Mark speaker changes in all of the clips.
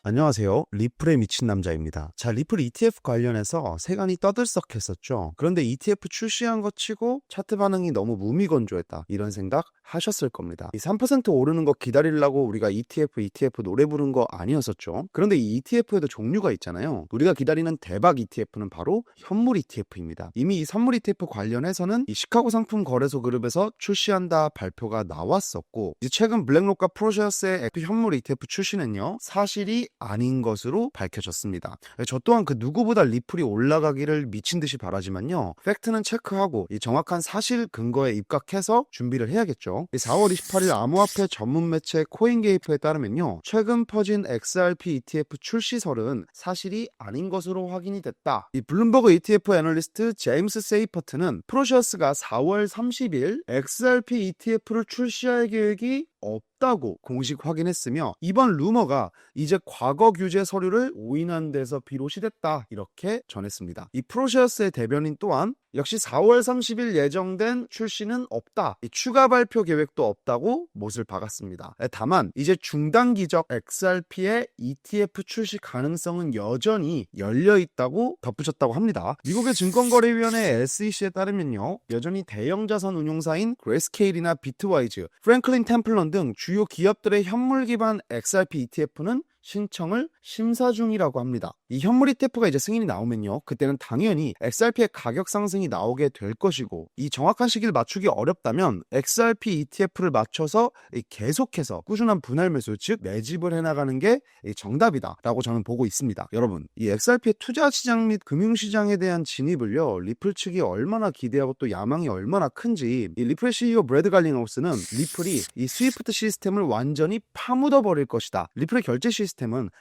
Speaker 1: 안녕하세요. 리플에 미친 남자입니다. 자, 리플 ETF 관련해서 세간이 떠들썩했었죠. 그런데 ETF 출시한 것 치고 차트 반응이 너무 무미건조했다. 이런 생각 하셨을 겁니다. 이 3% 오르는 거 기다리려고 우리가 ETF 노래 부른 거 아니었었죠. 그런데 이 ETF에도 종류가 있잖아요. 우리가 기다리는 대박 ETF는 바로 현물 ETF입니다. 이미 이 선물 ETF 관련해서는 이 시카고 상품 거래소 그룹에서 출시한다 발표가 나왔었고, 이제 최근 블랙록과 프로셔스의 현물 ETF 출시는요, 사실이 아닌 것으로 밝혀졌습니다. 저 또한 그 누구보다 리플이 올라가기를 미친 듯이 바라지만요, 팩트는 체크하고 이 정확한 사실 근거에 입각해서 준비를 해야겠죠. 4월 28일 암호화폐 전문 매체 코인게이프에 따르면요, 최근 퍼진 XRP ETF 출시설은 사실이 아닌 것으로 확인이 됐다. 이 블룸버그 ETF 애널리스트 제임스 세이퍼트는 프로셔스가 4월 30일 XRP ETF를 출시할 계획이 없다고 공식 확인했으며, 이번 루머가 이제 과거 규제 서류를 오인한 데서 비롯이 됐다, 이렇게 전했습니다. 이 프로셔스의 대변인 또한 역시 4월 30일 예정된 출시는 없다, 이 추가 발표 계획도 없다고 못을 박았습니다. 다만 이제 중단기적 XRP의 ETF 출시 가능성은 여전히 열려있다고 덧붙였다고 합니다. 미국의 증권거래위원회 SEC에 따르면요, 여전히 대형 자산 운용사인 그레이스케일이나 비트와이즈, 프랭클린 템플런 등 주요 기업들의 현물 기반 XRP ETF는 신청을 심사 중이라고 합니다. 이 현물 ETF가 이제 승인이 나오면요, 그때는 당연히 XRP의 가격 상승이 나오게 될 것이고, 이 정확한 시기를 맞추기 어렵다면 XRP ETF를 맞춰서 계속해서 꾸준한 분할 매수, 즉 매집을 해나가는 게 정답이다 라고 저는 보고 있습니다. 여러분, 이 XRP의 투자 시장 및 금융시장에 대한 진입을요, 리플 측이 얼마나 기대하고 또 야망이 얼마나 큰지, 이 리플 CEO 브래드 갈링하우스는 리플이 이 스위프트 시스템을 완전히 파묻어 버릴 것이다, 리플의 결제 시스템은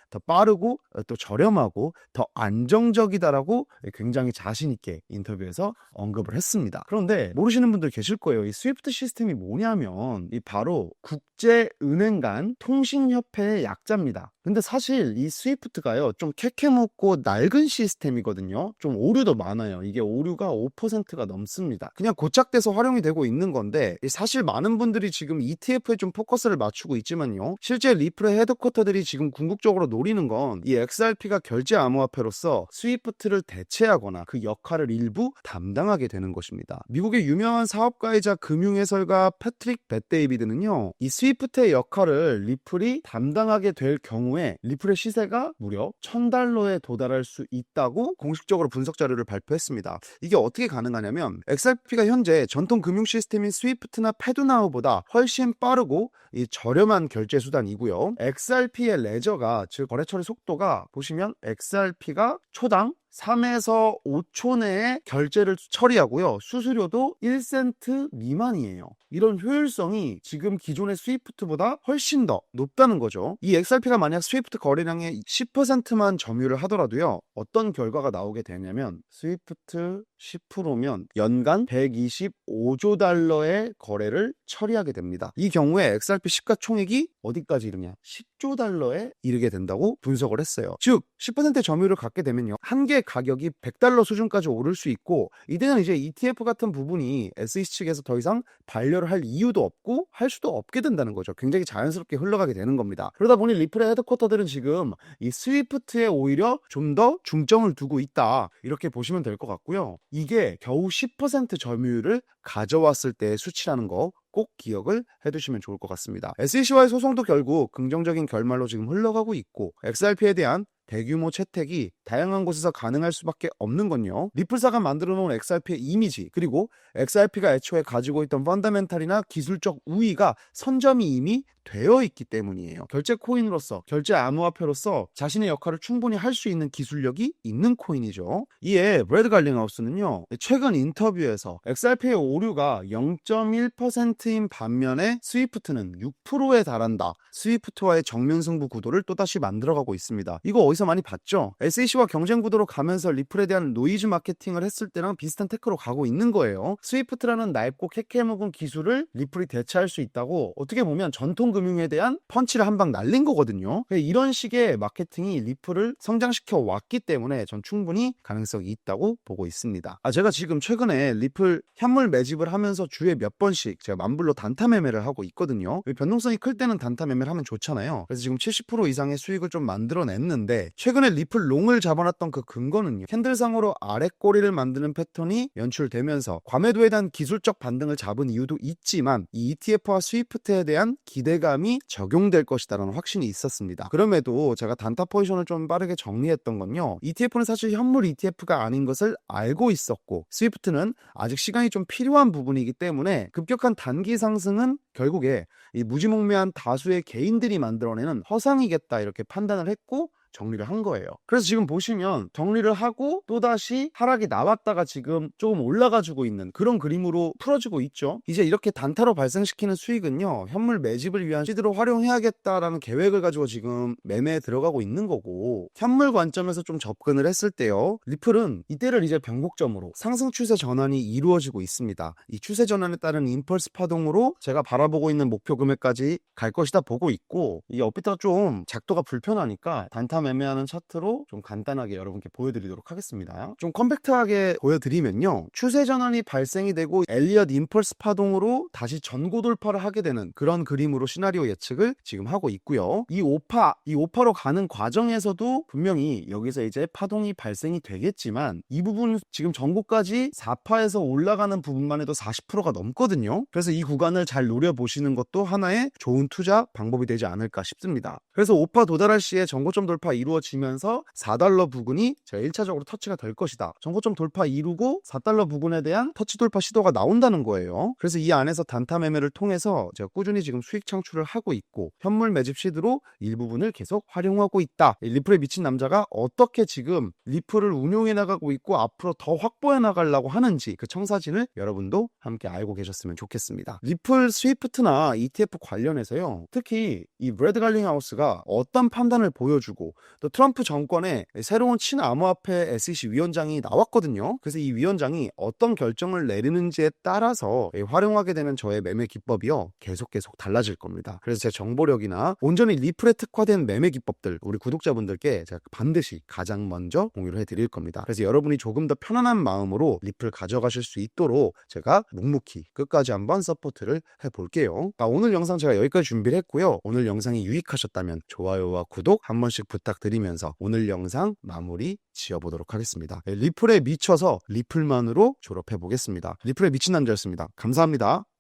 Speaker 1: 더 빠르고 또 저렴하고 더 안정적이다라고 굉장히 자신 있게 인터뷰에서 언급을 했습니다. 그런데 모르시는 분들 계실 거예요. 이 스위프트 시스템이 뭐냐면 이 바로 국제은행 간 통신협회의 약자입니다. 근데 사실 이 스위프트가요, 좀 캐캐묵고 낡은 시스템이거든요. 좀 오류도 많아요. 이게 오류가 5%가 넘습니다. 그냥 고착돼서 활용이 되고 있는 건데, 사실 많은 분들이 지금 ETF에 좀 포커스를 맞추고 있지만요, 실제 리플의 헤드쿼터들이 지금 궁극적으로 노리는 건 이 XRP가 결제 암호화폐로서 스위프트를 대체하거나 그 역할을 일부 담당하게 되는 것입니다. 미국의 유명한 사업가이자 금융해설가 패트릭 벳데이비드는요, 이 스위프트의 역할을 리플이 담당하게 될 경우에 리플의 시세가 무려 $1,000에 도달할 수 있다고 공식적으로 분석 자료를 발표했습니다. 이게 어떻게 가능하냐면, XRP가 현재 전통 금융 시스템인 스위프트나 페드나우보다 훨씬 빠르고 이 저렴한 결제 수단이고요, XRP의 레저가, 즉 거래 처리 속도가, 보시면 XRP가 초당 3에서 5초 내에 결제를 처리하고요, 수수료도 1센트 미만이에요. 이런 효율성이 지금 기존의 스위프트보다 훨씬 더 높다는 거죠. 이 XRP가 만약 스위프트 거래량의 10%만 점유를 하더라도요, 어떤 결과가 나오게 되냐면, 스위프트 10%면 연간 125조 달러의 거래를 처리하게 됩니다. 이 경우에 XRP 시가총액이 어디까지 이르냐, 10조 달러에 이르게 된다고 분석을 했어요. 즉 10%의 점유율을 갖게 되면요, 한 개 가격이 $100 수준까지 오를 수 있고, 이때는 이제 ETF 같은 부분이 SEC 측에서 더 이상 반려를 할 이유도 없고 할 수도 없게 된다는 거죠. 굉장히 자연스럽게 흘러가게 되는 겁니다. 그러다 보니 리플의 헤드쿼터들은 지금 이 스위프트에 오히려 좀 더 중점을 두고 있다, 이렇게 보시면 될 것 같고요. 이게 겨우 10% 점유율을 가져왔을 때의 수치라는 거 꼭 기억을 해두시면 좋을 것 같습니다. SEC와의 소송도 결국 긍정적인 결말로 지금 흘러가고 있고, XRP에 대한 대규모 채택이 다양한 곳에서 가능할 수밖에 없는 건요, 리플사가 만들어 놓은 XRP의 이미지, 그리고 XRP가 애초에 가지고 있던 펀더멘탈이나 기술적 우위가 선점이 이미 되어 있기 때문이에요. 결제 코인으로서, 결제 암호화폐로서 자신의 역할을 충분히 할 수 있는 기술력이 있는 코인이죠. 이에 브래드 갈링하우스는요, 최근 인터뷰에서 XRP의 오류가 0.1%인 반면에 스위프트는 6%에 달한다, 스위프트와의 정면승부 구도를 또다시 만들어가고 있습니다. 이거 어디서 많이 봤죠? SEC와 경쟁 구도로 가면서 리플에 대한 노이즈 마케팅을 했을 때랑 비슷한 테크로 가고 있는 거예요. 스위프트라는 낡고 캐캐묵은 기술을 리플이 대체할 수 있다고 어떻게 보면 전통 금융에 대한 펀치를 한 방 날린 거거든요. 이런 식의 마케팅이 리플을 성장시켜 왔기 때문에 전 충분히 가능성이 있다고 보고 있습니다. 제가 지금 최근에 리플 현물 매집을 하면서 주에 몇 번씩 제가 만불로 단타 매매를 하고 있거든요. 변동성이 클 때는 단타 매매를 하면 좋잖아요. 그래서 지금 70% 이상의 수익을 좀 만들어냈는데, 최근에 리플 롱을 잡아놨던 그 근거는요, 캔들상으로 아래 꼬리를 만드는 패턴이 연출되면서 과매도에 대한 기술적 반등을 잡은 이유도 있지만 이 ETF와 스위프트에 대한 기대감이 적용될 것이다라는 확신이 있었습니다. 그럼에도 제가 단타 포지션을 좀 빠르게 정리했던 건요, ETF는 사실 현물 ETF가 아닌 것을 알고 있었고 스위프트는 아직 시간이 좀 필요한 부분이기 때문에 급격한 단기 상승은 결국에 이 무지몽매한 다수의 개인들이 만들어내는 허상이겠다 이렇게 판단을 했고 정리를 한 거예요. 그래서 지금 보시면 정리를 하고 또다시 하락이 나왔다가 지금 조금 올라가지고 있는 그런 그림으로 풀어지고 있죠. 이제 이렇게 단타로 발생시키는 수익은요, 현물 매집을 위한 시드로 활용해야겠다라는 계획을 가지고 지금 매매에 들어가고 있는 거고, 현물 관점에서 좀 접근을 했을 때요, 리플은 이때를 이제 변곡점으로 상승 추세 전환이 이루어지고 있습니다. 이 추세 전환에 따른 임펄스 파동으로 제가 바라보고 있는 목표 금액까지 갈 것이다 보고 있고, 이 업비트가 좀 작도가 불편하니까 단타 매매하는 차트로 좀 간단하게 여러분께 보여드리도록 하겠습니다. 좀 컴팩트하게 보여드리면요, 추세 전환이 발생이 되고 엘리엇 임펄스 파동으로 다시 전고 돌파를 하게 되는 그런 그림으로 시나리오 예측을 지금 하고 있고요. 이 오파로 가는 과정에서도 분명히 여기서 이제 파동이 발생이 되겠지만 이 부분 지금 전고까지 4파에서 올라가는 부분만 해도 40%가 넘거든요. 그래서 이 구간을 잘 노려보시는 것도 하나의 좋은 투자 방법이 되지 않을까 싶습니다. 그래서 5파 도달할 시에 전고점 돌파 이루어지면서 4달러 부근이 제가 1차적으로 터치가 될 것이다. 전고점 돌파 이루고 4달러 부근에 대한 터치 돌파 시도가 나온다는 거예요. 그래서 이 안에서 단타 매매를 통해서 제가 꾸준히 지금 수익 창출을 하고 있고 현물 매집 시드로 일부분을 계속 활용하고 있다. 리플에 미친 남자가 어떻게 지금 리플을 운용해 나가고 있고 앞으로 더 확보해 나가려고 하는지 그 청사진을 여러분도 함께 알고 계셨으면 좋겠습니다. 리플 스위프트나 ETF 관련해서요, 특히 이 브래드 갈링하우스가 어떤 판단을 보여주고 또 트럼프 정권의 새로운 친암호화폐 SEC 위원장이 나왔거든요. 그래서 이 위원장이 어떤 결정을 내리는지에 따라서 활용하게 되는 저의 매매 기법이요, 계속 달라질 겁니다. 그래서 제 정보력이나 온전히 리플에 특화된 매매 기법들 우리 구독자분들께 제가 반드시 가장 먼저 공유를 해드릴 겁니다. 그래서 여러분이 조금 더 편안한 마음으로 리플 가져가실 수 있도록 제가 묵묵히 끝까지 한번 서포트를 해볼게요. 오늘 영상 제가 여기까지 준비를 했고요. 오늘 영상이 유익하셨다면 좋아요와 구독 한 번씩 부탁드리면서 오늘 영상 마무리 지어보도록 하겠습니다. 리플에 미쳐서 리플만으로 졸업해 보겠습니다. 리플에 미친 남자였습니다. 감사합니다.